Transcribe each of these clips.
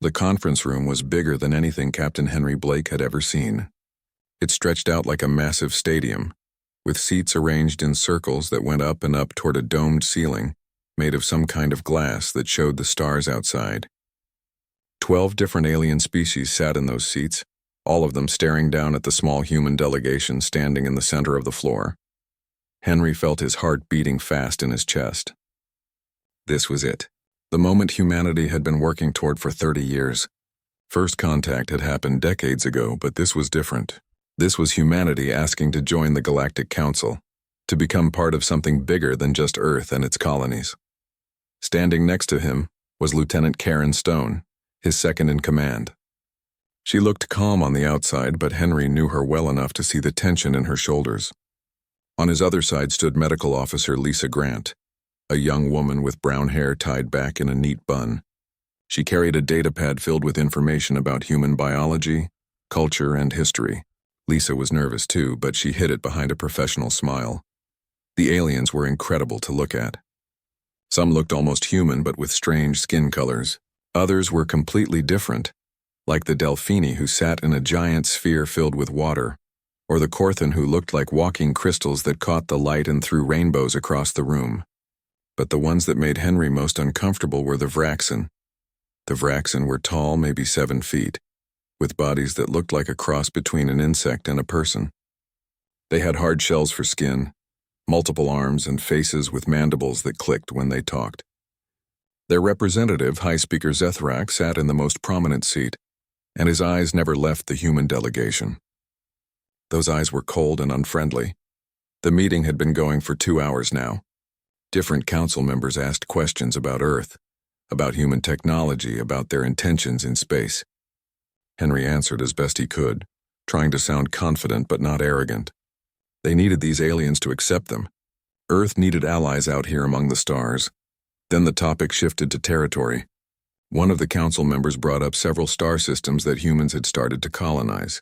The conference room was bigger than anything Captain Henry Blake had ever seen. It stretched out like a massive stadium, with seats arranged in circles that went up and up toward a domed ceiling made of some kind of glass that showed the stars outside. 12 different alien species sat in those seats, all of them staring down at the small human delegation standing in the center of the floor. Henry felt his heart beating fast in his chest. This was it. The moment humanity had been working toward for 30 years. First contact had happened decades ago, but this was different. This was humanity asking to join the Galactic Council, to become part of something bigger than just Earth and its colonies. Standing next to him was Lieutenant Karen Stone, his second in command. She looked calm on the outside, but Henry knew her well enough to see the tension in her shoulders. On his other side stood Medical Officer Lisa Grant, a young woman with brown hair tied back in a neat bun. She carried a datapad filled with information about human biology, culture, and history. Lisa was nervous too, but she hid it behind a professional smile. The aliens were incredible to look at. Some looked almost human, but with strange skin colors. Others were completely different, like the Delphini who sat in a giant sphere filled with water, or the Corthan who looked like walking crystals that caught the light and threw rainbows across the room. But the ones that made Henry most uncomfortable were the Vraxen. The Vraxen were tall, maybe 7 feet, with bodies that looked like a cross between an insect and a person. They had hard shells for skin, multiple arms, and faces with mandibles that clicked when they talked. Their representative, High Speaker Zethrak, sat in the most prominent seat, and his eyes never left the human delegation. Those eyes were cold and unfriendly. The meeting had been going for 2 hours now. Different council members asked questions about Earth, about human technology, about their intentions in space. Henry answered as best he could, trying to sound confident but not arrogant. They needed these aliens to accept them. Earth needed allies out here among the stars. Then the topic shifted to territory. One of the council members brought up several star systems that humans had started to colonize.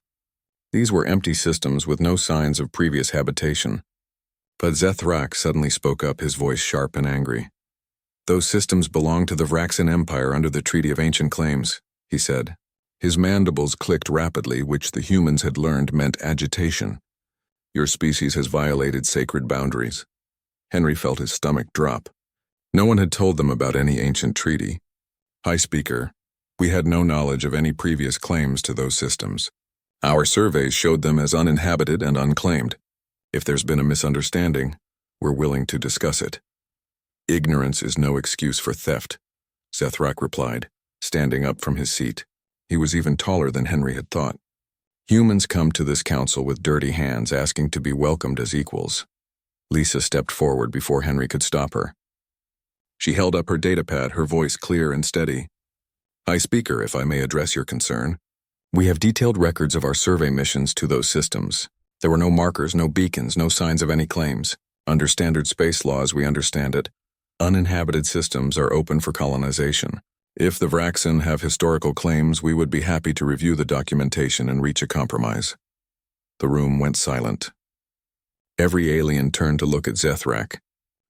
These were empty systems with no signs of previous habitation. But Zethrak suddenly spoke up, his voice sharp and angry. "Those systems belong to the Vraxen Empire under the Treaty of Ancient Claims," he said. His mandibles clicked rapidly, which the humans had learned meant agitation. "Your species has violated sacred boundaries." Henry felt his stomach drop. No one had told them about any ancient treaty. "High Speaker, we had no knowledge of any previous claims to those systems. Our surveys showed them as uninhabited and unclaimed. If there's been a misunderstanding, we're willing to discuss it." "Ignorance is no excuse for theft," Zethrak replied, standing up from his seat. He was even taller than Henry had thought. "Humans come to this council with dirty hands, asking to be welcomed as equals." Lisa stepped forward before Henry could stop her. She held up her datapad, her voice clear and steady. "High Speaker, if I may address your concern, we have detailed records of our survey missions to those systems. There were no markers, no beacons, no signs of any claims. Under standard space laws, we understand it. Uninhabited systems are open for colonization. If the Vraxen have historical claims, we would be happy to review the documentation and reach a compromise." The room went silent. Every alien turned to look at Zethrak.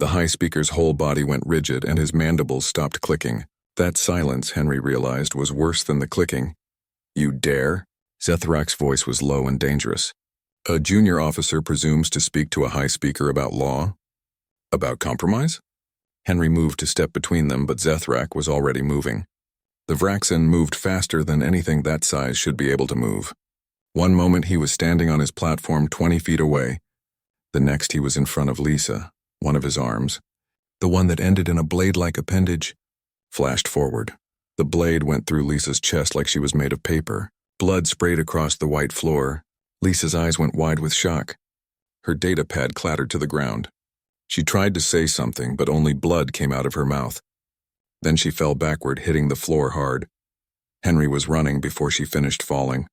The High Speaker's whole body went rigid and his mandibles stopped clicking. That silence, Henry realized, was worse than the clicking. "You dare?" Zethrak's voice was low and dangerous. "A junior officer presumes to speak to a High Speaker about law? About compromise?" Henry moved to step between them, but Zethrak was already moving. The Vraxen moved faster than anything that size should be able to move. One moment he was standing on his platform 20 feet away. The next he was in front of Lisa, one of his arms, the one that ended in a blade-like appendage, flashed forward. The blade went through Lisa's chest like she was made of paper. Blood sprayed across the white floor. Lisa's eyes went wide with shock. Her datapad clattered to the ground. She tried to say something, but only blood came out of her mouth. Then she fell backward, hitting the floor hard. Henry was running before she finished falling.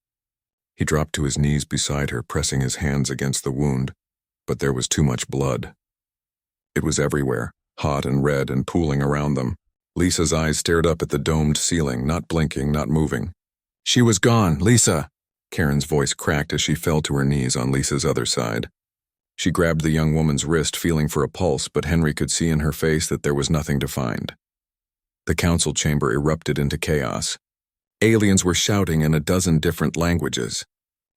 He dropped to his knees beside her, pressing his hands against the wound, but there was too much blood. It was everywhere, hot and red and pooling around them. Lisa's eyes stared up at the domed ceiling, not blinking, not moving. "She was gone, Lisa!" Karen's voice cracked as she fell to her knees on Lisa's other side. She grabbed the young woman's wrist, feeling for a pulse, but Henry could see in her face that there was nothing to find. The council chamber erupted into chaos. Aliens were shouting in a dozen different languages.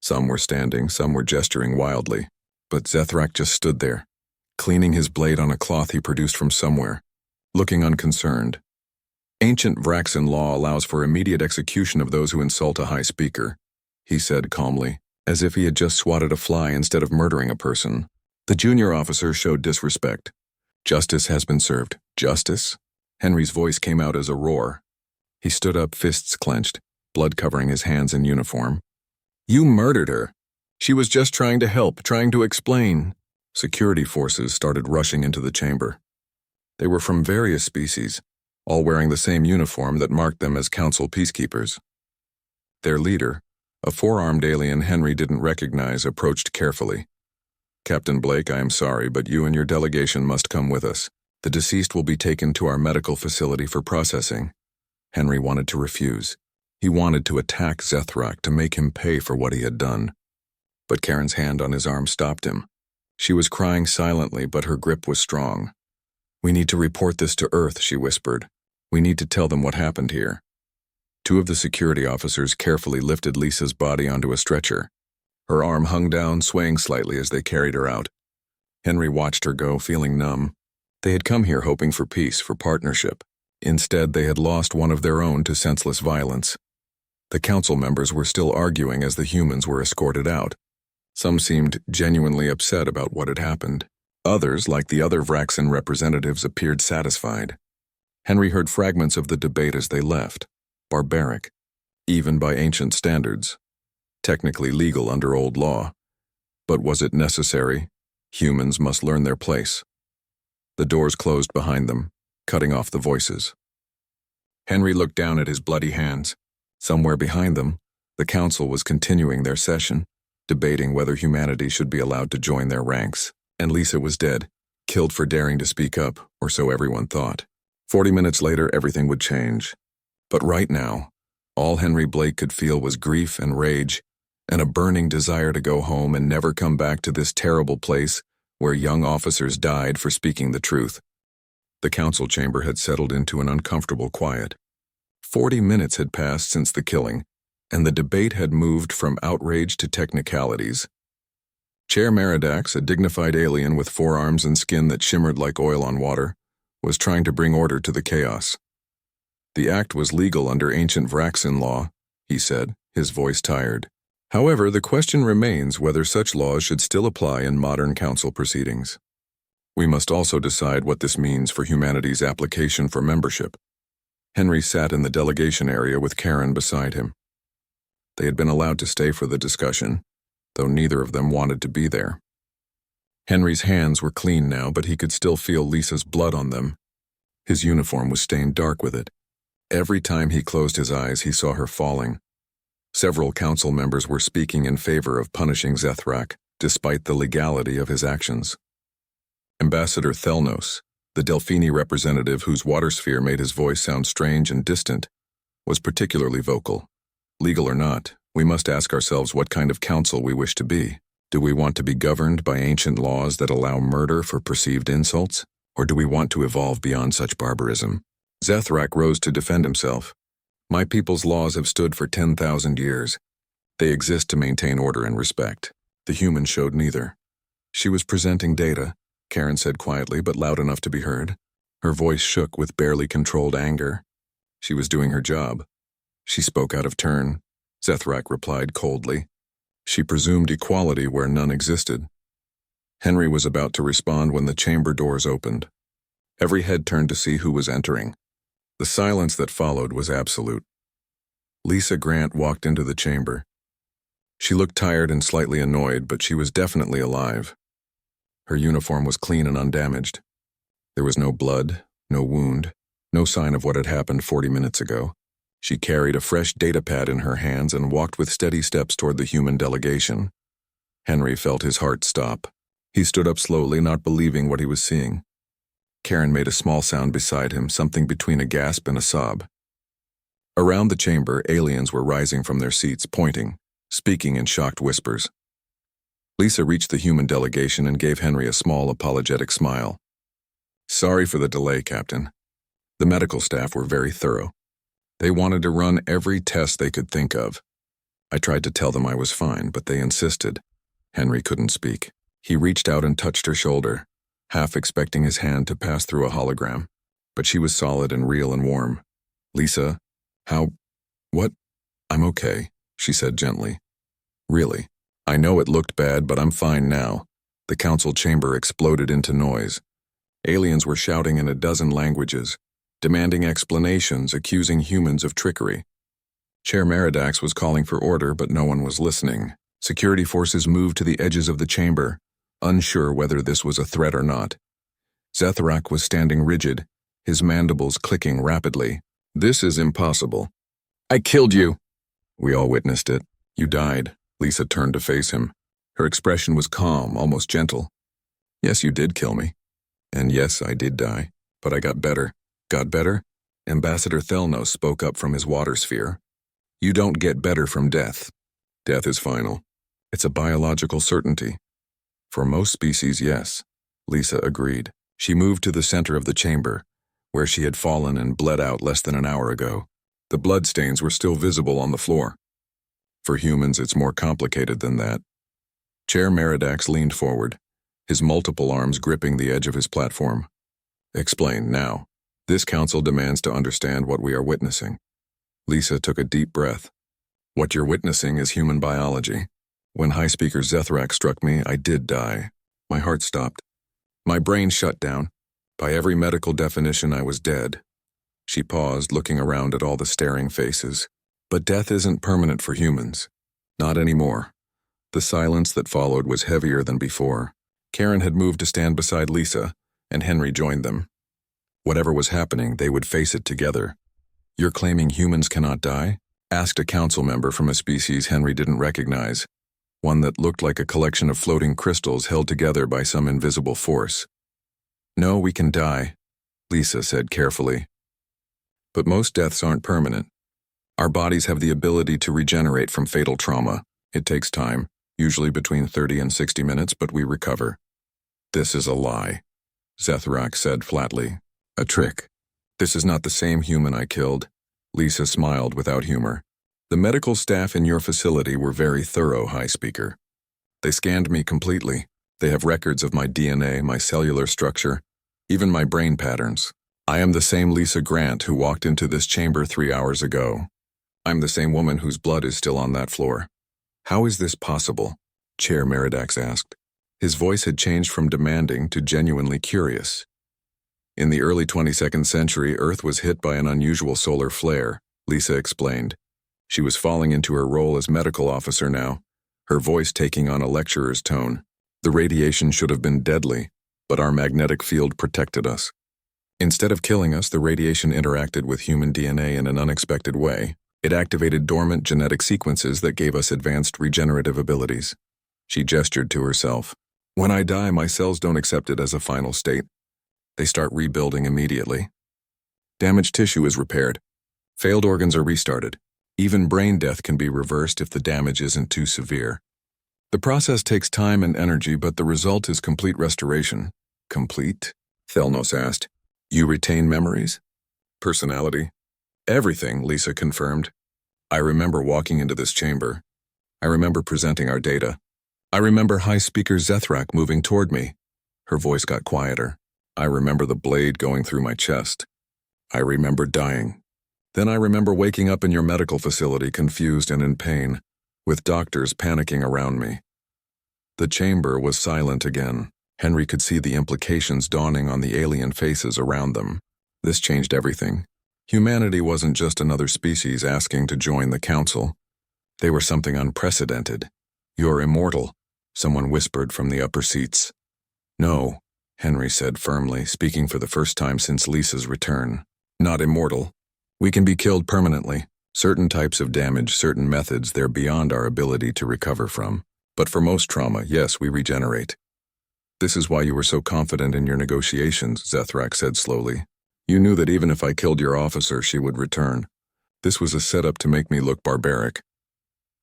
Some were standing, some were gesturing wildly. But Zethrak just stood there, cleaning his blade on a cloth he produced from somewhere, looking unconcerned. Ancient Vraxan law allows for immediate execution of those who insult a high speaker, he said calmly, as if he had just swatted a fly instead of murdering a person. The junior officer showed disrespect. Justice has been served. Justice? Henry's voice came out as a roar. He stood up, fists clenched, blood covering his hands and uniform. You murdered her. She was just trying to help, trying to explain. Security forces started rushing into the chamber. They were from various species, all wearing the same uniform that marked them as council peacekeepers. Their leader, a four-armed alien Henry didn't recognize, approached carefully. Captain Blake, I am sorry, but you and your delegation must come with us. The deceased will be taken to our medical facility for processing. Henry wanted to refuse. He wanted to attack Zethrak to make him pay for what he had done. But Karen's hand on his arm stopped him. She was crying silently, but her grip was strong. We need to report this to Earth, she whispered. We need to tell them what happened here. Two of the security officers carefully lifted Lisa's body onto a stretcher. Her arm hung down, swaying slightly as they carried her out. Henry watched her go, feeling numb. They had come here hoping for peace, for partnership. Instead, they had lost one of their own to senseless violence. The council members were still arguing as the humans were escorted out. Some seemed genuinely upset about what had happened. Others, like the other Vraxan representatives, appeared satisfied. Henry heard fragments of the debate as they left. Barbaric, even by ancient standards. Technically legal under old law. But was it necessary? Humans must learn their place. The doors closed behind them, cutting off the voices. Henry looked down at his bloody hands. Somewhere behind them, the council was continuing their session, debating whether humanity should be allowed to join their ranks. And Lisa was dead, killed for daring to speak up, or so everyone thought. 40 minutes later, everything would change. But right now, all Henry Blake could feel was grief and rage, and a burning desire to go home and never come back to this terrible place where young officers died for speaking the truth. The council chamber had settled into an uncomfortable quiet. 40 minutes had passed since the killing, and the debate had moved from outrage to technicalities. Chair Meridax, a dignified alien with forearms and skin that shimmered like oil on water, was trying to bring order to the chaos. The act was legal under ancient Vraxan law, he said, his voice tired. However, the question remains whether such laws should still apply in modern council proceedings. We must also decide what this means for humanity's application for membership. Henry sat in the delegation area with Karen beside him. They had been allowed to stay for the discussion, though neither of them wanted to be there. Henry's hands were clean now, but he could still feel Lisa's blood on them. His uniform was stained dark with it. Every time he closed his eyes, he saw her falling. Several council members were speaking in favor of punishing Zethrak, despite the legality of his actions. Ambassador Thelnos, the Delphini representative whose water sphere made his voice sound strange and distant, was particularly vocal. Legal or not, we must ask ourselves what kind of council we wish to be. Do we want to be governed by ancient laws that allow murder for perceived insults? Or do we want to evolve beyond such barbarism? Zethrak rose to defend himself. My people's laws have stood for 10,000 years. They exist to maintain order and respect. The human showed neither. She was presenting data, Karen said quietly but loud enough to be heard. Her voice shook with barely controlled anger. She was doing her job. She spoke out of turn. Zethrak replied coldly. She presumed equality where none existed. Henry was about to respond when the chamber doors opened. Every head turned to see who was entering. The silence that followed was absolute. Lisa Grant walked into the chamber. She looked tired and slightly annoyed, but she was definitely alive. Her uniform was clean and undamaged. There was no blood, no wound, no sign of what had happened 40 minutes ago. She carried a fresh datapad in her hands and walked with steady steps toward the human delegation. Henry felt his heart stop. He stood up slowly, not believing what he was seeing. Karen made a small sound beside him, something between a gasp and a sob. Around the chamber, aliens were rising from their seats, pointing, speaking in shocked whispers. Lisa reached the human delegation and gave Henry a small, apologetic smile. Sorry for the delay, Captain. The medical staff were very thorough. They wanted to run every test they could think of. I tried to tell them I was fine, but they insisted. Henry couldn't speak. He reached out and touched her shoulder, half expecting his hand to pass through a hologram. But she was solid and real and warm. Lisa, what? I'm okay, she said gently. Really? I know it looked bad, but I'm fine now. The council chamber exploded into noise. Aliens were shouting in a dozen languages, demanding explanations, accusing humans of trickery. Chair Meridax was calling for order, but no one was listening. Security forces moved to the edges of the chamber, unsure whether this was a threat or not. Zethrak was standing rigid, his mandibles clicking rapidly. This is impossible. I killed you. We all witnessed it. You died. Lisa turned to face him. Her expression was calm, almost gentle. Yes, you did kill me. And yes, I did die. But I got better. Got better? Ambassador Thelnos spoke up from his water sphere. You don't get better from death. Death is final. It's a biological certainty. For most species, yes. Lisa agreed. She moved to the center of the chamber, where she had fallen and bled out less than an hour ago. The bloodstains were still visible on the floor. For humans, it's more complicated than that. Chair Meridax leaned forward, his multiple arms gripping the edge of his platform. Explain now. This council demands to understand what we are witnessing. Lisa took a deep breath. What you're witnessing is human biology. When High Speaker Zethrak struck me, I did die. My heart stopped. My brain shut down. By every medical definition, I was dead. She paused, looking around at all the staring faces. But death isn't permanent for humans. Not anymore. The silence that followed was heavier than before. Karen had moved to stand beside Lisa, and Henry joined them. Whatever was happening, they would face it together. You're claiming humans cannot die? Asked a council member from a species Henry didn't recognize, one that looked like a collection of floating crystals held together by some invisible force. No, we can die, Lisa said carefully. But most deaths aren't permanent. Our bodies have the ability to regenerate from fatal trauma. It takes time, usually between 30 and 60 minutes, but we recover. This is a lie, Zethrak said flatly. A trick. This is not the same human I killed. Lisa smiled without humor. The medical staff in your facility were very thorough, High Speaker. They scanned me completely. They have records of my DNA, my cellular structure, even my brain patterns. I am the same Lisa Grant who walked into this chamber 3 hours ago. I'm the same woman whose blood is still on that floor. How is this possible? Chair Meridax asked. His voice had changed from demanding to genuinely curious. In the early 22nd century, Earth was hit by an unusual solar flare, Lisa explained. She was falling into her role as medical officer now, her voice taking on a lecturer's tone. The radiation should have been deadly, but our magnetic field protected us. Instead of killing us, the radiation interacted with human DNA in an unexpected way. It activated dormant genetic sequences that gave us advanced regenerative abilities. She gestured to herself. When I die, my cells don't accept it as a final state. They start rebuilding immediately. Damaged tissue is repaired. Failed organs are restarted. Even brain death can be reversed if the damage isn't too severe. The process takes time and energy, but the result is complete restoration. Complete? Thelnos asked. You retain memories? Personality? Everything, Lisa confirmed. I remember walking into this chamber. I remember presenting our data. I remember High Speaker Zethrak moving toward me. Her voice got quieter. I remember the blade going through my chest. I remember dying. Then I remember waking up in your medical facility confused and in pain, with doctors panicking around me. The chamber was silent again. Henry could see the implications dawning on the alien faces around them. This changed everything. Humanity wasn't just another species asking to join the council. They were something unprecedented. You're immortal, someone whispered from the upper seats. No, Henry said firmly, speaking for the first time since Lisa's return. Not immortal. We can be killed permanently. Certain types of damage, certain methods, they're beyond our ability to recover from. But for most trauma, yes, we regenerate. This is why you were so confident in your negotiations, Zethrak said slowly. You knew that even if I killed your officer, she would return. This was a setup to make me look barbaric.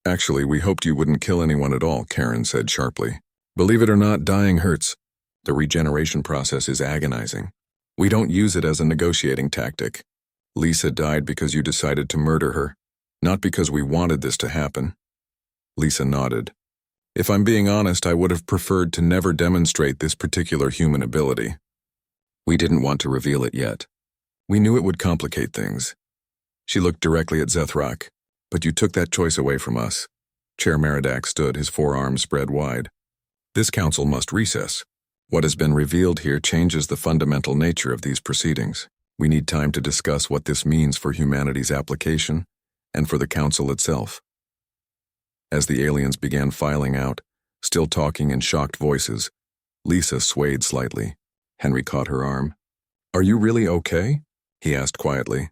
Actually, we hoped you wouldn't kill anyone at all, Karen said sharply. Believe it or not, dying hurts. The regeneration process is agonizing. We don't use it as a negotiating tactic. Lisa died because you decided to murder her, not because we wanted this to happen. Lisa nodded. If I'm being honest, I would have preferred to never demonstrate this particular human ability. We didn't want to reveal it yet. We knew it would complicate things. She looked directly at Zethrak. But you took that choice away from us. Chair Meridak stood, his forearms spread wide. This council must recess. What has been revealed here changes the fundamental nature of these proceedings. We need time to discuss what this means for humanity's application and for the council itself. As the aliens began filing out, still talking in shocked voices, Lisa swayed slightly. Henry caught her arm. Are you really okay? He asked quietly.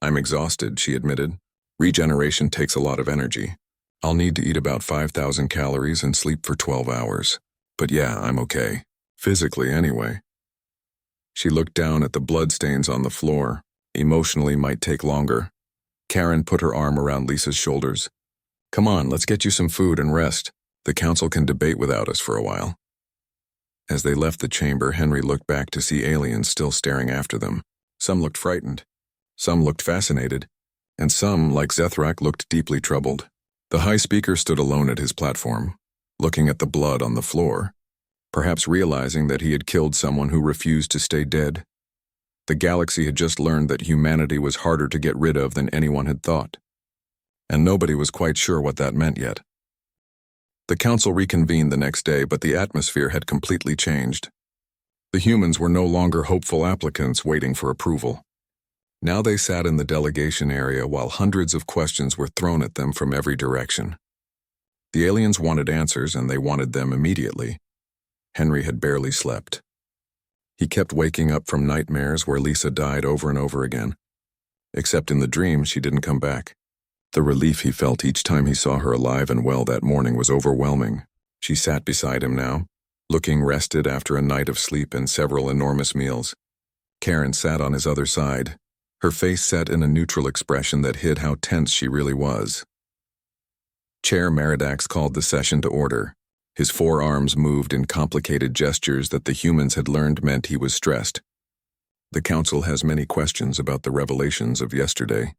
I'm exhausted, she admitted. Regeneration takes a lot of energy. I'll need to eat about 5,000 calories and sleep for 12 hours. But yeah, I'm okay. Physically, anyway. She looked down at the bloodstains on the floor. Emotionally might take longer. Karen put her arm around Lisa's shoulders. Come on, let's get you some food and rest. The council can debate without us for a while. As they left the chamber, Henry looked back to see aliens still staring after them. Some looked frightened. Some looked fascinated. And some, like Zethrak, looked deeply troubled. The high speaker stood alone at his platform, looking at the blood on the floor, perhaps realizing that he had killed someone who refused to stay dead. The galaxy had just learned that humanity was harder to get rid of than anyone had thought, and nobody was quite sure what that meant yet. The council reconvened the next day, but the atmosphere had completely changed. The humans were no longer hopeful applicants waiting for approval. Now they sat in the delegation area while hundreds of questions were thrown at them from every direction. The aliens wanted answers, and they wanted them immediately. Henry had barely slept. He kept waking up from nightmares where Lisa died over and over again. Except in the dream, she didn't come back. The relief he felt each time he saw her alive and well that morning was overwhelming. She sat beside him now, looking rested after a night of sleep and several enormous meals. Karen sat on his other side, her face set in a neutral expression that hid how tense she really was. Chair Meridax called the session to order. His forearms moved in complicated gestures that the humans had learned meant he was stressed. The council has many questions about the revelations of yesterday.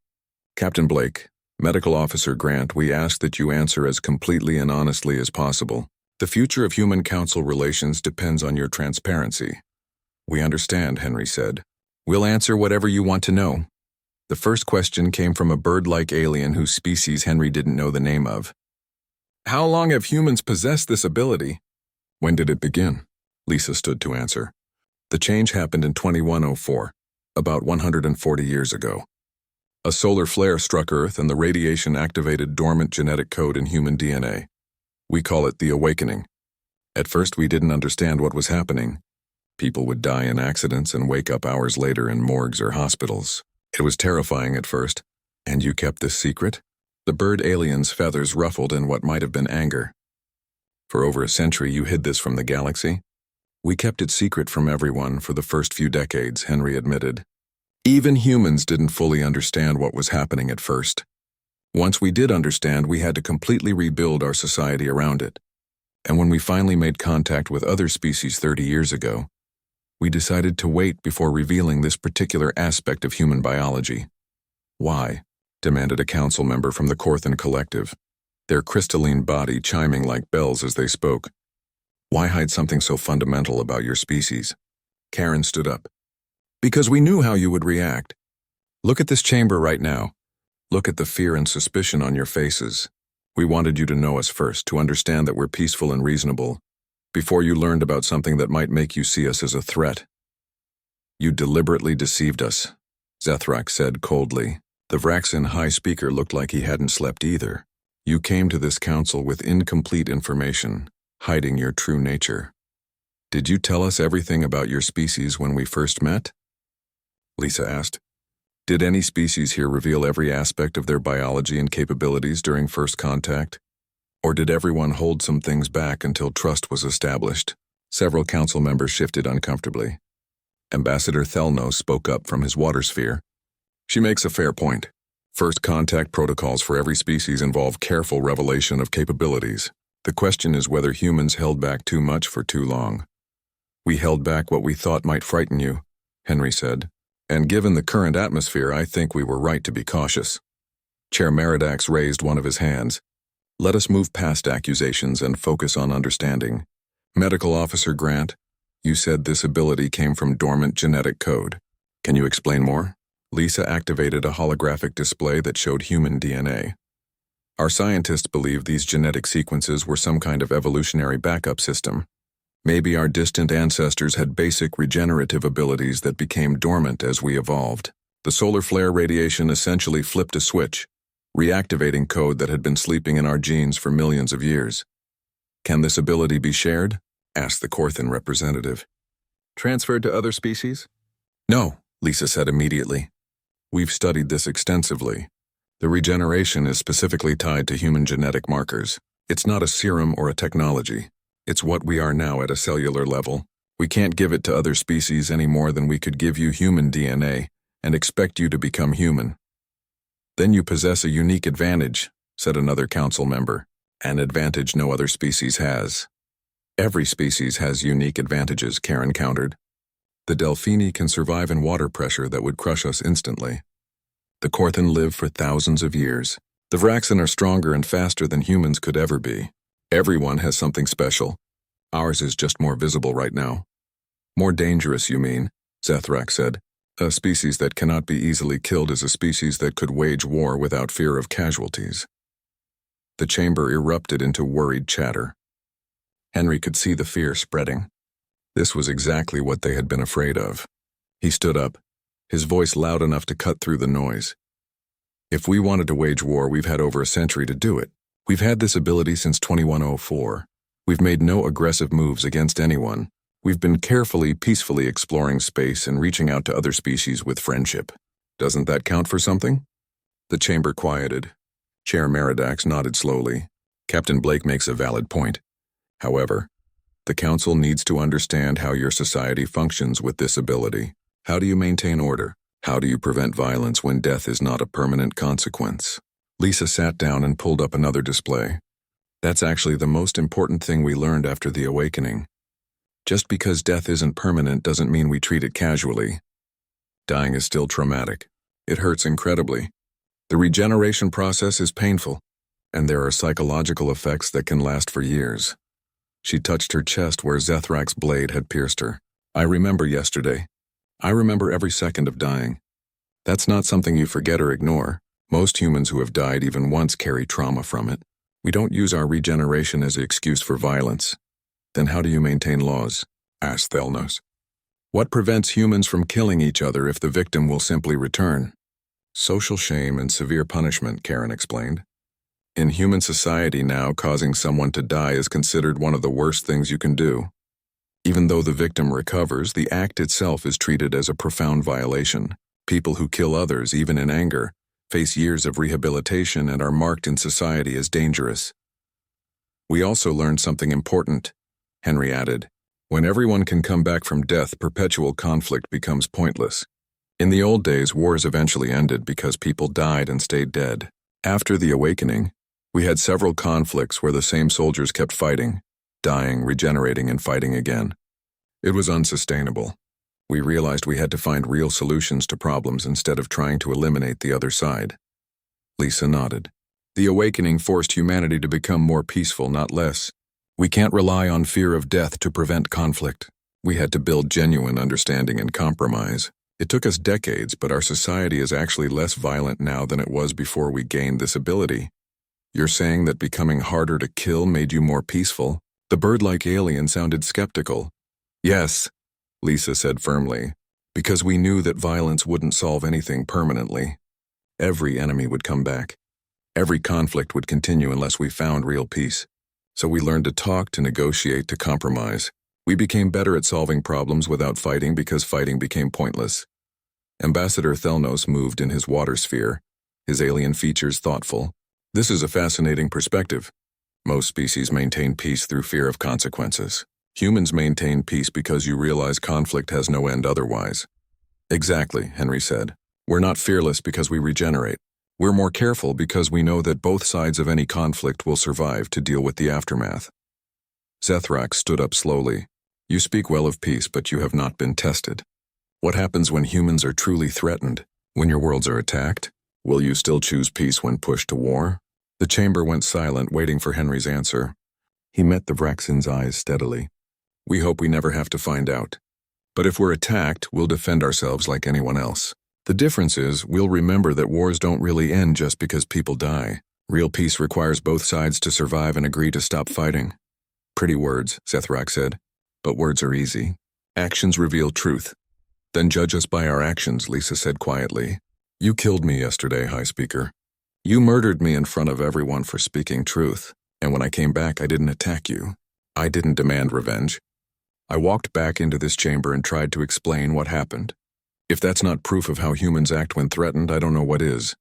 Captain Blake, Medical Officer Grant, we ask that you answer as completely and honestly as possible. The future of human-council relations depends on your transparency. We understand, Henry said. We'll answer whatever you want to know. The first question came from a bird-like alien whose species Henry didn't know the name of. How long have humans possessed this ability? When did it begin? Lisa stood to answer. The change happened in 2104, about 140 years ago. A solar flare struck Earth and the radiation activated dormant genetic code in human DNA. We call it the awakening. At first we didn't understand what was happening. People would die in accidents and wake up hours later in morgues or hospitals. It was terrifying at first. And you kept this secret? The bird alien's feathers ruffled in what might have been anger. For over a century you hid this from the galaxy? We kept it secret from everyone for the first few decades, Henry admitted. Even humans didn't fully understand what was happening at first. Once we did understand, we had to completely rebuild our society around it. And when we finally made contact with other species 30 years ago, we decided to wait before revealing this particular aspect of human biology. Why? Demanded a council member from the Corthan Collective, their crystalline body chiming like bells as they spoke. Why hide something so fundamental about your species? Karen stood up. Because we knew how you would react. Look at this chamber right now. Look at the fear and suspicion on your faces. We wanted you to know us first, to understand that we're peaceful and reasonable, before you learned about something that might make you see us as a threat. You deliberately deceived us, Zethrak said coldly. The Vraxin high speaker looked like he hadn't slept either. You came to this council with incomplete information, hiding your true nature. Did you tell us everything about your species when we first met? Lisa asked. Did any species here reveal every aspect of their biology and capabilities during first contact? Or did everyone hold some things back until trust was established? Several council members shifted uncomfortably. Ambassador Thelnos spoke up from his water sphere. She makes a fair point. First contact protocols for every species involve careful revelation of capabilities. The question is whether humans held back too much for too long. We held back what we thought might frighten you, Henry said. And given the current atmosphere, I think we were right to be cautious. Chair Meridax raised one of his hands. Let us move past accusations and focus on understanding. Medical Officer Grant, you said this ability came from dormant genetic code. Can you explain more? Lisa activated a holographic display that showed human DNA. Our scientists believe these genetic sequences were some kind of evolutionary backup system. Maybe our distant ancestors had basic regenerative abilities that became dormant as we evolved. The solar flare radiation essentially flipped a switch, reactivating code that had been sleeping in our genes for millions of years. Can this ability be shared? Asked the Corthan representative. Transferred to other species? No, Lisa said immediately. We've studied this extensively. The regeneration is specifically tied to human genetic markers. It's not a serum or a technology. It's what we are now at a cellular level. We can't give it to other species any more than we could give you human DNA and expect you to become human. Then you possess a unique advantage, said another council member, an advantage no other species has. Every species has unique advantages, Karen countered. The Delphini can survive in water pressure that would crush us instantly. The Corthan live for thousands of years. The Vraxen are stronger and faster than humans could ever be. Everyone has something special. Ours is just more visible right now. More dangerous, you mean? Zethrak said. A species that cannot be easily killed is a species that could wage war without fear of casualties. The chamber erupted into worried chatter. Henry could see the fear spreading. This was exactly what they had been afraid of. He stood up, his voice loud enough to cut through the noise. If we wanted to wage war, we've had over a century to do it. We've had this ability since 2104. We've made no aggressive moves against anyone. We've been carefully, peacefully exploring space and reaching out to other species with friendship. Doesn't that count for something? The chamber quieted. Chair Meridax nodded slowly. Captain Blake makes a valid point. However, the Council needs to understand how your society functions with this ability. How do you maintain order? How do you prevent violence when death is not a permanent consequence? Lisa sat down and pulled up another display. That's actually the most important thing we learned after the awakening. Just because death isn't permanent doesn't mean we treat it casually. Dying is still traumatic. It hurts incredibly. The regeneration process is painful, and there are psychological effects that can last for years. She touched her chest where Zethrak's blade had pierced her. I remember yesterday. I remember every second of dying. That's not something you forget or ignore. Most humans who have died even once carry trauma from it. We don't use our regeneration as an excuse for violence. Then how do you maintain laws? Asked Thelnos. What prevents humans from killing each other if the victim will simply return? Social shame and severe punishment, Karen explained. In human society now, causing someone to die is considered one of the worst things you can do. Even though the victim recovers, the act itself is treated as a profound violation. People who kill others, even in anger, face years of rehabilitation and are marked in society as dangerous. We also learned something important, Henry added. When everyone can come back from death, perpetual conflict becomes pointless. In the old days, wars eventually ended because people died and stayed dead. After the awakening, we had several conflicts where the same soldiers kept fighting, dying, regenerating, and fighting again. It was unsustainable. We realized we had to find real solutions to problems instead of trying to eliminate the other side. Lisa nodded. The awakening forced humanity to become more peaceful, not less. We can't rely on fear of death to prevent conflict. We had to build genuine understanding and compromise. It took us decades, but our society is actually less violent now than it was before we gained this ability. You're saying that becoming harder to kill made you more peaceful? The bird-like alien sounded skeptical. Yes, Lisa said firmly, because we knew that violence wouldn't solve anything permanently. Every enemy would come back. Every conflict would continue unless we found real peace. So we learned to talk, to negotiate, to compromise. We became better at solving problems without fighting because fighting became pointless. Ambassador Thelnos moved in his water sphere, his alien features thoughtful. This is a fascinating perspective. Most species maintain peace through fear of consequences. Humans maintain peace because you realize conflict has no end otherwise. Exactly, Henry said. We're not fearless because we regenerate. We're more careful because we know that both sides of any conflict will survive to deal with the aftermath. Zethrak stood up slowly. You speak well of peace, but you have not been tested. What happens when humans are truly threatened? When your worlds are attacked? Will you still choose peace when pushed to war? The chamber went silent, waiting for Henry's answer. He met the Vraxin's eyes steadily. We hope we never have to find out. But if we're attacked, we'll defend ourselves like anyone else. The difference is, we'll remember that wars don't really end just because people die. Real peace requires both sides to survive and agree to stop fighting. Pretty words, Zethrak said. But words are easy. Actions reveal truth. Then judge us by our actions, Lisa said quietly. You killed me yesterday, High Speaker. You murdered me in front of everyone for speaking truth, and when I came back I didn't attack you. I didn't demand revenge. I walked back into this chamber and tried to explain what happened. If that's not proof of how humans act when threatened, I don't know what is.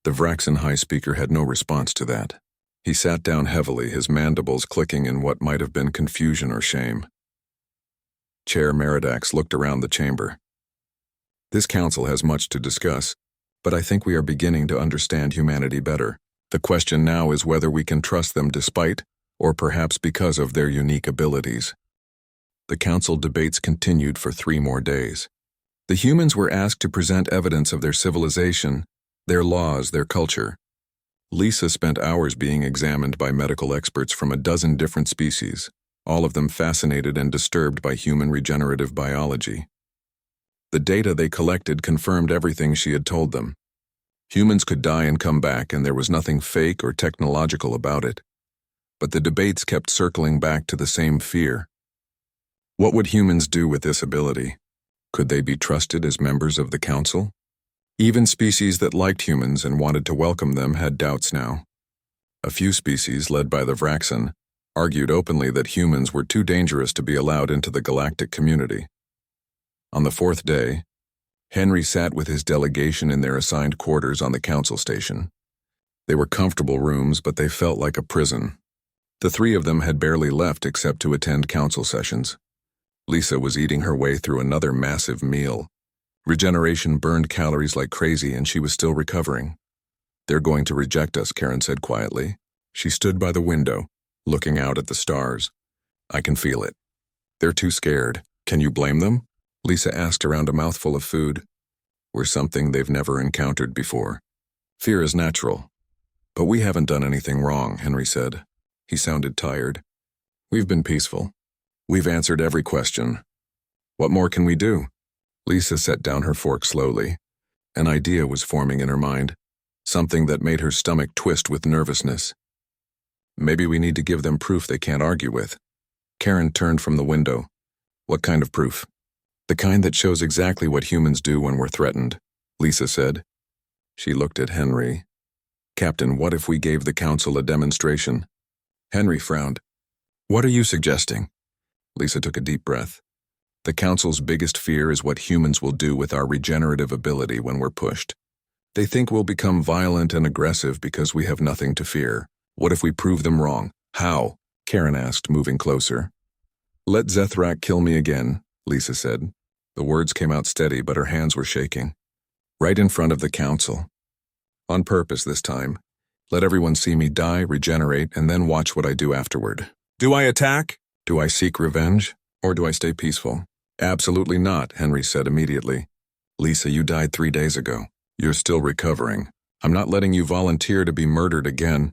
The Vraxin High Speaker had no response to that. He sat down heavily, his mandibles clicking in what might have been confusion or shame. Chair Meridax looked around the chamber. This council has much to discuss, but I think we are beginning to understand humanity better. The question now is whether we can trust them despite, or perhaps because of their unique abilities. The council debates continued for 3 more days. The humans were asked to present evidence of their civilization, their laws, their culture. Lisa spent hours being examined by medical experts from a dozen different species, all of them fascinated and disturbed by human regenerative biology. The data they collected confirmed everything she had told them. Humans could die and come back, and there was nothing fake or technological about it. But the debates kept circling back to the same fear. What would humans do with this ability? Could they be trusted as members of the council? Even species that liked humans and wanted to welcome them had doubts now. A few species, led by the Vraxin, argued openly that humans were too dangerous to be allowed into the galactic community. On the 4th day, Henry sat with his delegation in their assigned quarters on the council station. They were comfortable rooms, but they felt like a prison. The 3 of them had barely left except to attend council sessions. Lisa was eating her way through another massive meal. Regeneration burned calories like crazy, and she was still recovering. They're going to reject us, Karen said quietly. She stood by the window, looking out at the stars. I can feel it. They're too scared. Can you blame them? Lisa asked around a mouthful of food. We're something they've never encountered before. Fear is natural. But we haven't done anything wrong, Henry said. He sounded tired. We've been peaceful. We've answered every question. What more can we do? Lisa set down her fork slowly. An idea was forming in her mind, something that made her stomach twist with nervousness. Maybe we need to give them proof they can't argue with. Karen turned from the window. What kind of proof? The kind that shows exactly what humans do when we're threatened, Lisa said. She looked at Henry. Captain, what if we gave the council a demonstration? Henry frowned. What are you suggesting? Lisa took a deep breath. The council's biggest fear is what humans will do with our regenerative ability when we're pushed. They think we'll become violent and aggressive because we have nothing to fear. What if we prove them wrong? How? Karen asked, moving closer. Let Zethrak kill me again, Lisa said. The words came out steady, but her hands were shaking. Right in front of the council. On purpose this time. Let everyone see me die, regenerate, and then watch what I do afterward. Do I attack? Do I seek revenge? Or do I stay peaceful? Absolutely not, Henry said immediately. Lisa, you died 3 days ago. You're still recovering. I'm not letting you volunteer to be murdered again.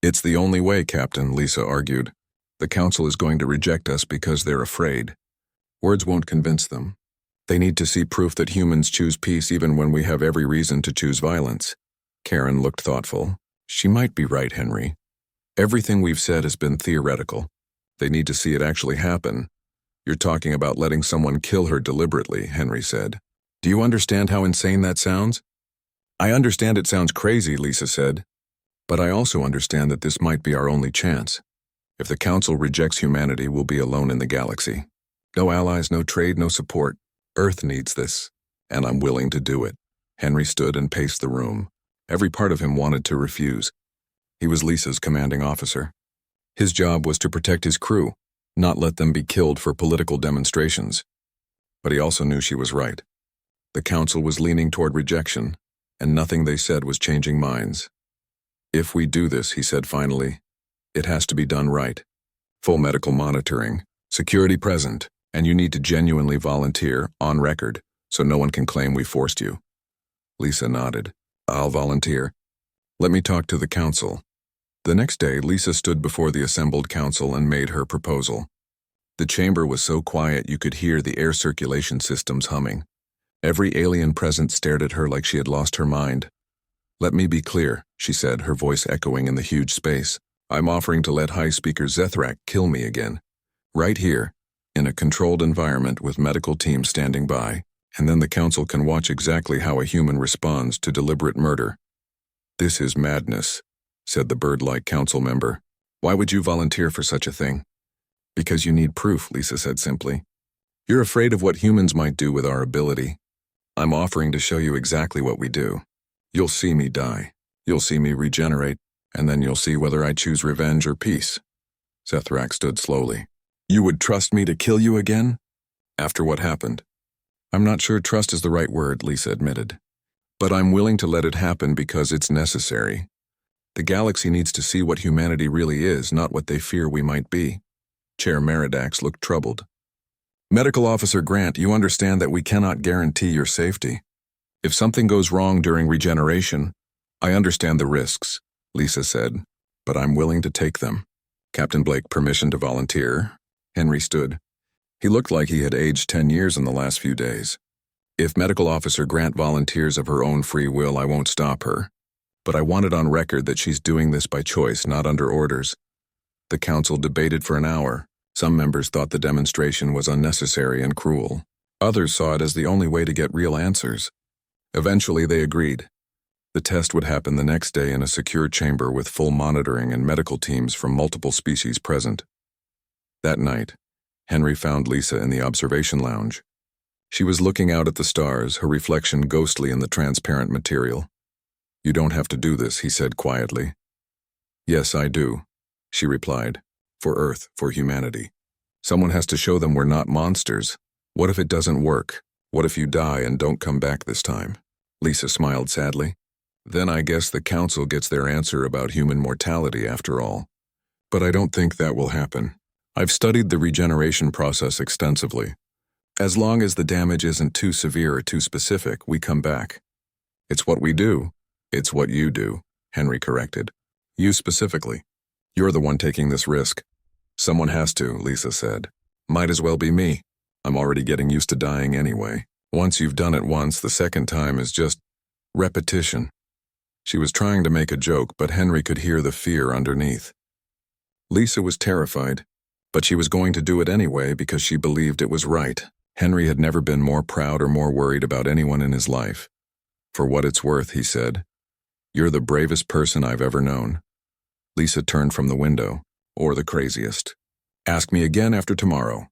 It's the only way, Captain, Lisa argued. The council is going to reject us because they're afraid. Words won't convince them. They need to see proof that humans choose peace even when we have every reason to choose violence. Karen looked thoughtful. She might be right, Henry. Everything we've said has been theoretical. They need to see it actually happen. You're talking about letting someone kill her deliberately, Henry said. Do you understand how insane that sounds? I understand it sounds crazy, Lisa said. But I also understand that this might be our only chance. If the council rejects humanity, we'll be alone in the galaxy. No allies, no trade, no support. Earth needs this, and I'm willing to do it. Henry stood and paced the room. Every part of him wanted to refuse. He was Lisa's commanding officer. His job was to protect his crew, not let them be killed for political demonstrations. But he also knew she was right. The council was leaning toward rejection, and nothing they said was changing minds. If we do this, he said finally, it has to be done right. Full medical monitoring, security present, and you need to genuinely volunteer, on record. so no one can claim we forced you. Lisa nodded. I'll volunteer. Let me talk to the council. The next day, Lisa stood before the assembled council and made her proposal. The chamber was so quiet you could hear the air circulation systems humming. Every alien present stared at her like she had lost her mind. Let me be clear, she said, her voice echoing in the huge space. I'm offering to let High Speaker Zethrak kill me again. Right here, in a controlled environment with medical teams standing by, and then the council can watch exactly how a human responds to deliberate murder. This is madness, said the bird-like council member. Why would you volunteer for such a thing? Because you need proof, Lisa said simply. You're afraid of what humans might do with our ability. I'm offering to show you exactly what we do. You'll see me die. You'll see me regenerate, and then you'll see whether I choose revenge or peace. Zethrak stood slowly. You would trust me to kill you again? After what happened? I'm not sure trust is the right word, Lisa admitted. But I'm willing to let it happen because it's necessary. The galaxy needs to see what humanity really is, not what they fear we might be. Chair Meridax looked troubled. Medical Officer Grant, you understand that we cannot guarantee your safety. If something goes wrong during regeneration, I understand the risks, Lisa said, but I'm willing to take them. Captain Blake, permission to volunteer. Henry stood. He looked like he had aged 10 years in the last few days. If Medical Officer Grant volunteers of her own free will, I won't stop her. But I want it on record that she's doing this by choice, not under orders. The council debated for an hour. Some members thought the demonstration was unnecessary and cruel. Others saw it as the only way to get real answers. Eventually, they agreed. The test would happen the next day in a secure chamber with full monitoring and medical teams from multiple species present. That night, Henry found Lisa in the observation lounge. She was looking out at the stars, her reflection ghostly in the transparent material. You don't have to do this, he said quietly. Yes, I do, she replied. For Earth, for humanity. Someone has to show them we're not monsters. What if it doesn't work? What if you die and don't come back this time? Lisa smiled sadly. Then I guess the council gets their answer about human mortality after all. But I don't think that will happen. I've studied the regeneration process extensively. As long as the damage isn't too severe or too specific, we come back. It's what we do. It's what you do, Henry corrected. You specifically. You're the one taking this risk. Someone has to, Lisa said. Might as well be me. I'm already getting used to dying anyway. Once you've done it once, the second time is just repetition. She was trying to make a joke, but Henry could hear the fear underneath. Lisa was terrified, but she was going to do it anyway because she believed it was right. Henry had never been more proud or more worried about anyone in his life. For what it's worth, he said, you're the bravest person I've ever known. Lisa turned from the window, or the craziest. Ask me again after tomorrow.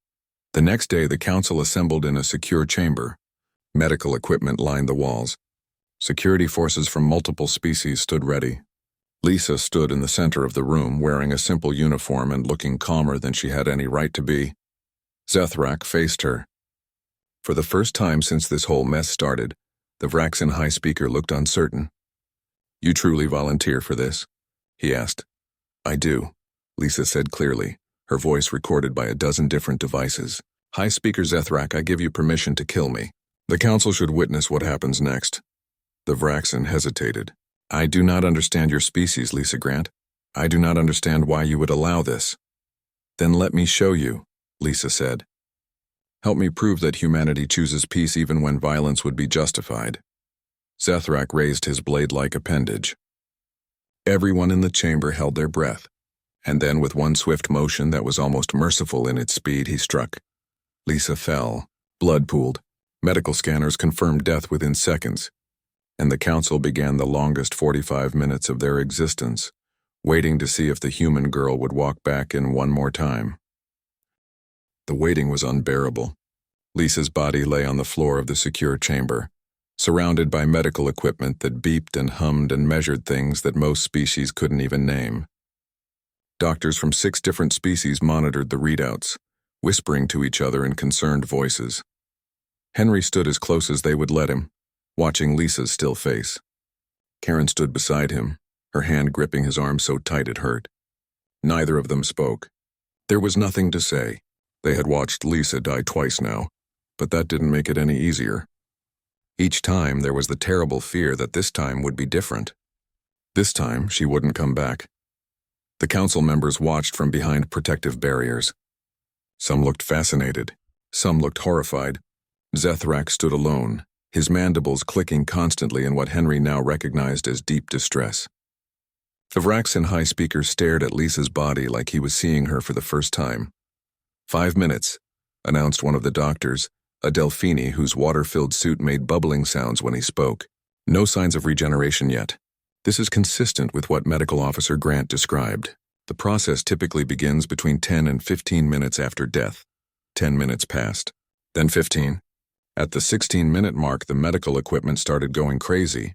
The next day, the council assembled in a secure chamber. Medical equipment lined the walls. Security forces from multiple species stood ready. Lisa stood in the center of the room, wearing a simple uniform and looking calmer than she had any right to be. Zethrak faced her. For the first time since this whole mess started, the Vraxan High Speaker looked uncertain. You truly volunteer for this? He asked. I do, Lisa said clearly, her voice recorded by a dozen different devices. High Speaker Zethrak, I give you permission to kill me. The council should witness what happens next. The Vraxan hesitated. I do not understand your species, Lisa Grant. I do not understand why you would allow this. Then let me show you, Lisa said. Help me prove that humanity chooses peace even when violence would be justified. Zethrak raised his blade-like appendage. Everyone in the chamber held their breath, and then with one swift motion that was almost merciful in its speed, he struck. Lisa fell. Blood pooled. Medical scanners confirmed death within seconds, and the council began the longest 45 minutes of their existence, waiting to see if the human girl would walk back in one more time. The waiting was unbearable. Lisa's body lay on the floor of the secure chamber, surrounded by medical equipment that beeped and hummed and measured things that most species couldn't even name. Doctors from 6 different species monitored the readouts, whispering to each other in concerned voices. Henry stood as close as they would let him, watching Lisa's still face. Karen stood beside him, her hand gripping his arm so tight it hurt. Neither of them spoke. There was nothing to say. They had watched Lisa die twice now, but that didn't make it any easier. Each time there was the terrible fear that this time would be different. This time she wouldn't come back. The council members watched from behind protective barriers. Some looked fascinated. Some looked horrified. Zethrak stood alone, his mandibles clicking constantly in what Henry now recognized as deep distress. The Vrax and high speakers stared at Lisa's body like he was seeing her for the first time. 5 minutes, announced one of the doctors, a Delphini whose water-filled suit made bubbling sounds when he spoke. No signs of regeneration yet. This is consistent with what Medical Officer Grant described. The process typically begins between 10 and 15 minutes after death. 10 minutes passed, then 15. At the 16-minute mark, the medical equipment started going crazy.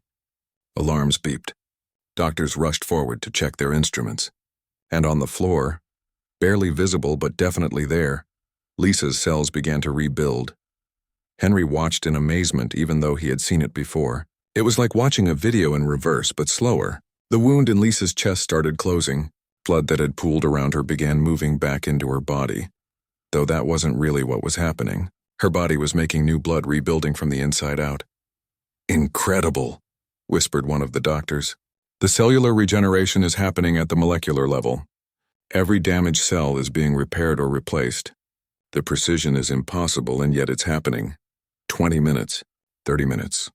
Alarms beeped. Doctors rushed forward to check their instruments. And on the floor, barely visible but definitely there, Lisa's cells began to rebuild. Henry watched in amazement even though he had seen it before. It was like watching a video in reverse but slower. The wound in Lisa's chest started closing. Blood that had pooled around her began moving back into her body. Though that wasn't really what was happening. Her body was making new blood rebuilding from the inside out. "Incredible," whispered one of the doctors. "The cellular regeneration is happening at the molecular level. Every damaged cell is being repaired or replaced. The precision is impossible, and yet it's happening. 20 minutes, 30 minutes.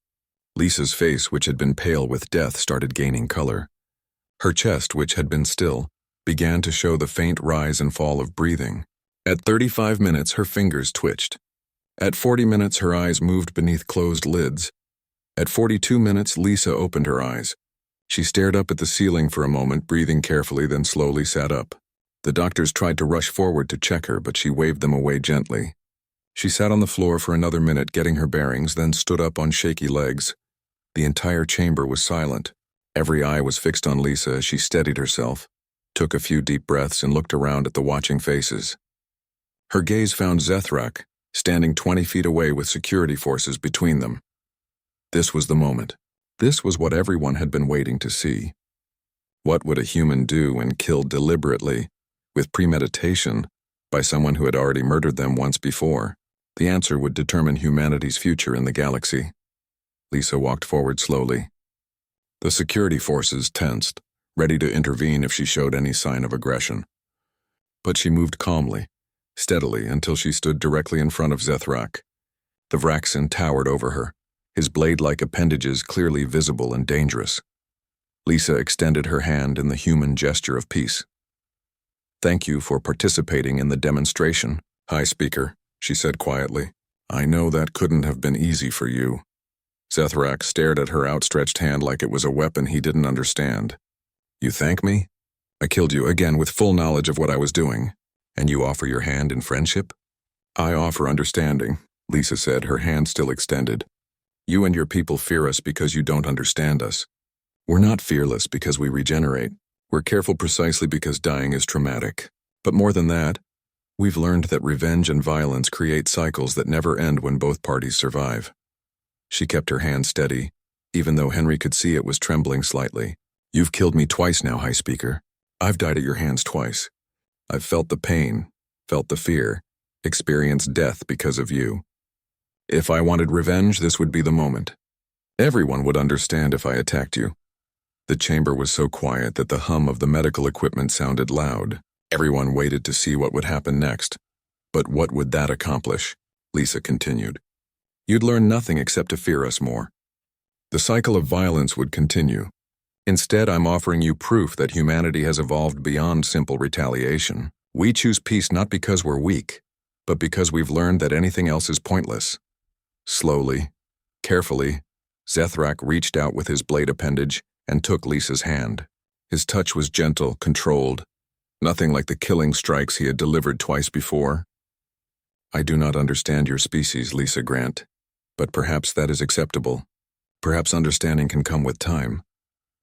Lisa's face, which had been pale with death, started gaining color. Her chest, which had been still, began to show the faint rise and fall of breathing. At 35 minutes, her fingers twitched. At 40 minutes, her eyes moved beneath closed lids. At 42 minutes, Lisa opened her eyes. She stared up at the ceiling for a moment, breathing carefully, then slowly sat up. The doctors tried to rush forward to check her, but she waved them away gently. She sat on the floor for another minute, getting her bearings, then stood up on shaky legs. The entire chamber was silent. Every eye was fixed on Lisa as she steadied herself, took a few deep breaths, and looked around at the watching faces. Her gaze found Zethrak, standing 20 feet away with security forces between them. This was the moment. This was what everyone had been waiting to see. What would a human do when killed deliberately, with premeditation, by someone who had already murdered them once before? The answer would determine humanity's future in the galaxy. Lisa walked forward slowly. The security forces tensed, ready to intervene if she showed any sign of aggression. But she moved calmly, steadily, until she stood directly in front of Zethrak. The Vraxin towered over her, his blade-like appendages clearly visible and dangerous. Lisa extended her hand in the human gesture of peace. "Thank you for participating in the demonstration, High Speaker," she said quietly. "I know that couldn't have been easy for you." Zethrak stared at her outstretched hand like it was a weapon he didn't understand. "You thank me? I killed you again with full knowledge of what I was doing, and you offer your hand in friendship?" "I offer understanding," Lisa said, her hand still extended. "You and your people fear us because you don't understand us. We're not fearless because we regenerate. We're careful precisely because dying is traumatic. But more than that, we've learned that revenge and violence create cycles that never end when both parties survive." She kept her hand steady, even though Henry could see it was trembling slightly. "You've killed me twice now, High Speaker. I've died at your hands twice. I've felt the pain, felt the fear, experienced death because of you. If I wanted revenge, this would be the moment. Everyone would understand if I attacked you." The chamber was so quiet that the hum of the medical equipment sounded loud. Everyone waited to see what would happen next. "But what would that accomplish?" Lisa continued. "You'd learn nothing except to fear us more. The cycle of violence would continue. Instead, I'm offering you proof that humanity has evolved beyond simple retaliation. We choose peace not because we're weak, but because we've learned that anything else is pointless." Slowly, carefully, Zethrak reached out with his blade appendage and took Lisa's hand. His touch was gentle, controlled, nothing like the killing strikes he had delivered twice before. "I do not understand your species, Lisa Grant, but perhaps that is acceptable. Perhaps understanding can come with time."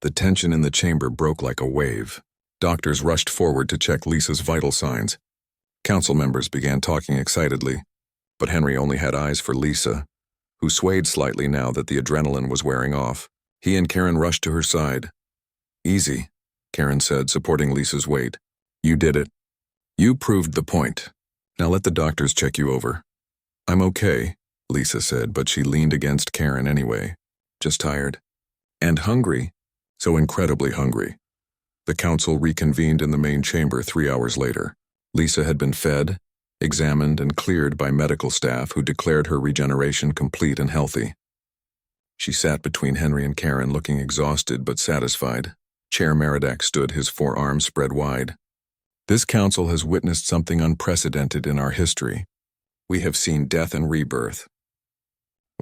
The tension in the chamber broke like a wave. Doctors rushed forward to check Lisa's vital signs. Council members began talking excitedly, but Henry only had eyes for Lisa, who swayed slightly now that the adrenaline was wearing off. He and Karen rushed to her side. "Easy," Karen said, supporting Lisa's weight. "You did it. You proved the point. Now let the doctors check you over." "I'm okay," Lisa said, but she leaned against Karen anyway. Just tired. And hungry. So incredibly hungry. The council reconvened in the main chamber 3 hours later. Lisa had been fed, examined, and cleared by medical staff who declared her regeneration complete and healthy. She sat between Henry and Karen, looking exhausted but satisfied. Chair Meridak stood, his forearms spread wide. This council has witnessed something unprecedented in our history. We have seen death and rebirth.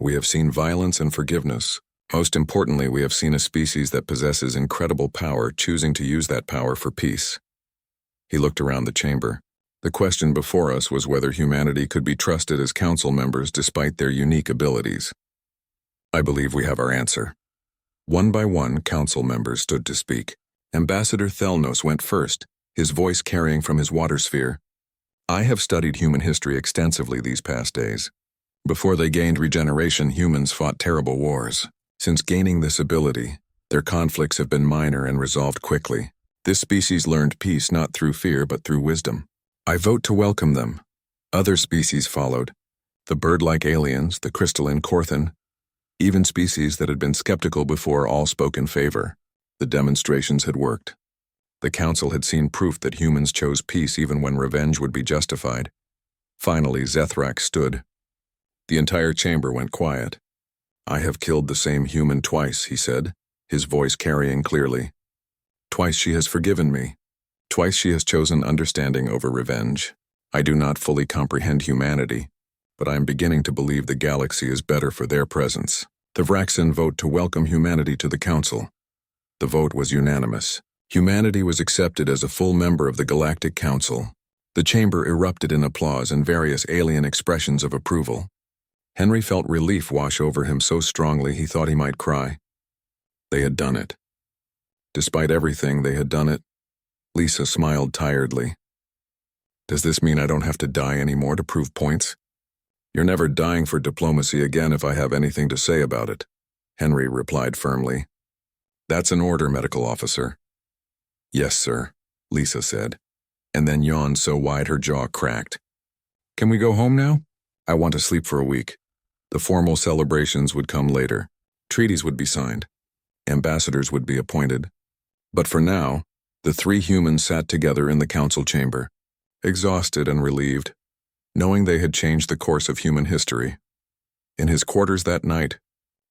We have seen violence and forgiveness. Most importantly, we have seen a species that possesses incredible power choosing to use that power for peace. He looked around the chamber. The question before us was whether humanity could be trusted as council members despite their unique abilities. I believe we have our answer. One by one, council members stood to speak. Ambassador Thelnos went first, his voice carrying from his water sphere. I have studied human history extensively these past days. Before they gained regeneration, humans fought terrible wars. Since gaining this ability, their conflicts have been minor and resolved quickly. This species learned peace not through fear but through wisdom. I vote to welcome them. Other species followed. The bird-like aliens, the crystalline Korthan. Even species that had been skeptical before all spoke in favor. The demonstrations had worked. The council had seen proof that humans chose peace even when revenge would be justified. Finally, Zethrak stood. The entire chamber went quiet. I have killed the same human twice, he said, his voice carrying clearly. Twice she has forgiven me. Twice she has chosen understanding over revenge. I do not fully comprehend humanity, but I am beginning to believe the galaxy is better for their presence. The Vraxin vote to welcome humanity to the council. The vote was unanimous. Humanity was accepted as a full member of the Galactic Council. The chamber erupted in applause and various alien expressions of approval. Henry felt relief wash over him so strongly he thought he might cry. They had done it. Despite everything, they had done it. Lisa smiled tiredly. Does this mean I don't have to die anymore to prove points? You're never dying for diplomacy again if I have anything to say about it, Henry replied firmly. That's an order, medical officer. Yes, sir, Lisa said, and then yawned so wide her jaw cracked. Can we go home now? I want to sleep for a week. The formal celebrations would come later. Treaties would be signed. Ambassadors would be appointed. But for now, the three humans sat together in the council chamber, exhausted and relieved, knowing they had changed the course of human history. In his quarters that night,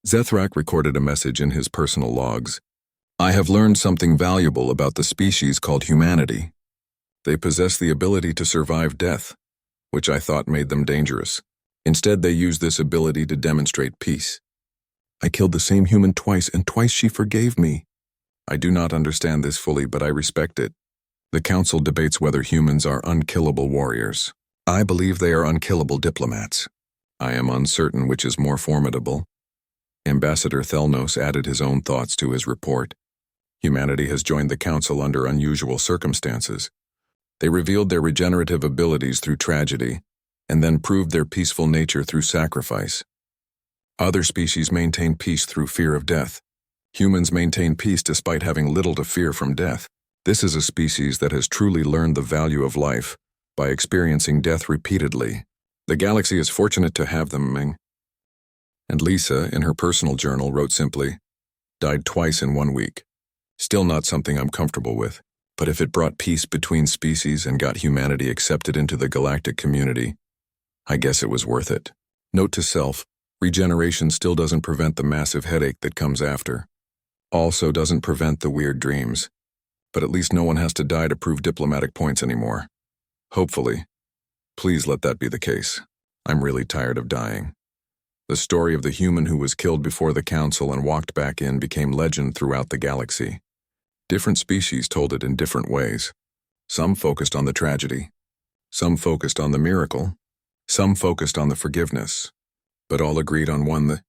Zethrak recorded a message in his personal logs. I have learned something valuable about the species called humanity. They possess the ability to survive death, which I thought made them dangerous. Instead, they use this ability to demonstrate peace. I killed the same human twice, and twice she forgave me. I do not understand this fully, but I respect it. The council debates whether humans are unkillable warriors. I believe they are unkillable diplomats. I am uncertain which is more formidable. Ambassador Thelnos added his own thoughts to his report. Humanity has joined the council under unusual circumstances. They revealed their regenerative abilities through tragedy, and then proved their peaceful nature through sacrifice. Other species maintain peace through fear of death. Humans maintain peace despite having little to fear from death. This is a species that has truly learned the value of life by experiencing death repeatedly. The galaxy is fortunate to have them, Ming. And Lisa, in her personal journal, wrote simply, died twice in 1 week. Still not something I'm comfortable with, but if it brought peace between species and got humanity accepted into the galactic community, I guess it was worth it. Note to self, regeneration still doesn't prevent the massive headache that comes after. Also doesn't prevent the weird dreams. But at least no one has to die to prove diplomatic points anymore. Hopefully. Please let that be the case. I'm really tired of dying. The story of the human who was killed before the council and walked back in became legend throughout the galaxy. Different species told it in different ways. Some focused on the tragedy. Some focused on the miracle. Some focused on the forgiveness. But all agreed on one: